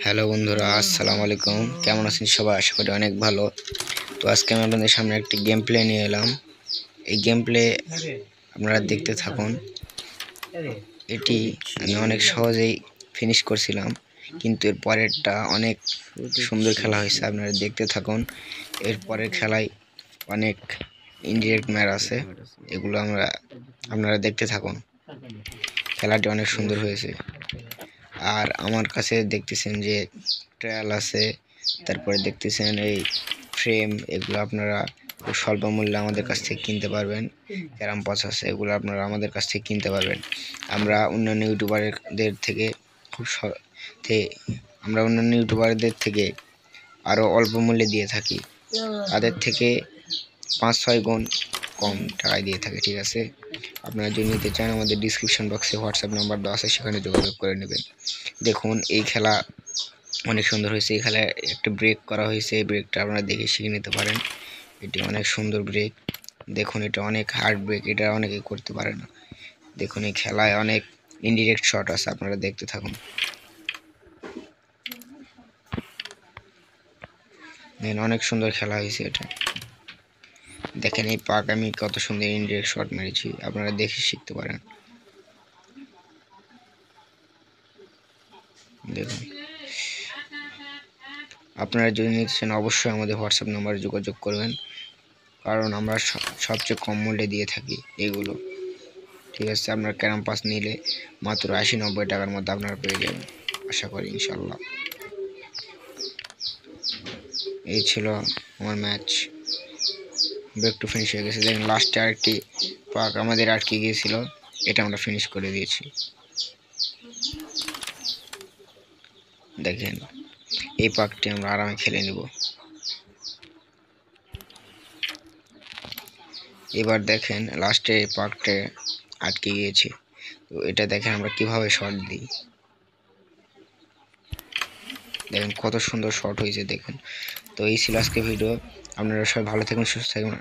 Hello বন্ধুরা, আসসালামু আলাইকুম। কেমন আছেন সবাই? আশা করি অনেক ভালো। তো আজকে আমি আপনাদের সামনে একটি গেম প্লে নিয়ে এলাম। এই গেম প্লে আপনারা দেখতে থাকুন। এটি আমি অনেক সহজেই ফিনিশ করছিলাম, কিন্তু এর পরেরটা অনেক সুন্দর খেলা হয়েছে। আপনারা দেখতে থাকুন। এর পরের খেলায় অনেক ইনডিরেক্ট ম্যাচ আছে, এগুলো আপনারা দেখতে থাকুন। খেলাটি অনেক সুন্দর হয়েছে। আর আমার কাছে দেখতেছেন যে ট্রায়াল আছে, তারপরে দেখতেছেন এই ফ্রেম, এগুলো আপনারা খুব স্বল্প মূল্যে আমাদের কাছ থেকে কিনতে পারবেন। ক্যারাম পাস আছে, এগুলো আপনারা আমাদের কাছ থেকে কিনতে পারবেন। আমরা অন্যান্য ইউটিউবারদের থেকে আরও অল্প মূল্যে দিয়ে থাকি। তাদের থেকে 5-6 গুণ কম টাকায় দিয়ে থাকে। ঠিক আছে, আপনারা যদি নিতে চান আমাদের ডিসক্রিপশন বক্সে হোয়াটসঅ্যাপ নাম্বার দেওয়া আছে, সেখানে যোগাযোগ করে নেবেন। দেখুন, এই খেলা অনেক সুন্দর হয়েছে। এই খেলায় একটা ব্রেক করা হয়েছে, এই ব্রেকটা আপনারা দেখে শিখে নিতে পারেন। এটি অনেক সুন্দর ব্রেক। দেখুন, এটা অনেক হার্ড ব্রেক, এটা অনেকে করতে পারে না। দেখুন, এই খেলায় অনেক ইনডিরেক্ট শট আছে, আপনারা দেখতে থাকুন। দেখেন, অনেক সুন্দর খেলা হয়েছে এটা। দেখেন এই পাক আমি কত সুন্দর ইনডিরেক্ট শট মেরেছি, আপনারা দেখে শিখতে পারেন। দেখুন, আপনারা যদি নিতে চান অবশ্যই আমাদের হোয়াটসঅ্যাপ নাম্বারে যোগাযোগ করবেন, কারণ আমরা সবচেয়ে কম মূল্যে দিয়ে থাকি এগুলো। ঠিক আছে, আপনার ক্যারাম পাস নিলে মাত্র 80-90 টাকার মধ্যে আপনারা পেয়ে যাবেন, আশা করি ইনশাল্লাহ। এই ছিল আমার ম্যাচ। ব্রেক টু ফিনিশ হয়ে গেছে। দেখেন, লাস্টে আরেকটি পাক আমাদের আটকে গিয়েছিল, এটা আমরা ফিনিশ করে দিয়েছি। দেখেন, এই পাকটি আমরা আরামে খেলে নেব। এবার দেখেন, লাস্টে এই পাকটা আটকে গিয়েছে, তো এটা দেখেন আমরা কিভাবে শট দিই। দেখেন কত সুন্দর শট হয়েছে। দেখুন, তো এই ছিল আজকে ভিডিও। আপনারা সবাই ভালো থাকবেন, সুস্থ থাকবেন।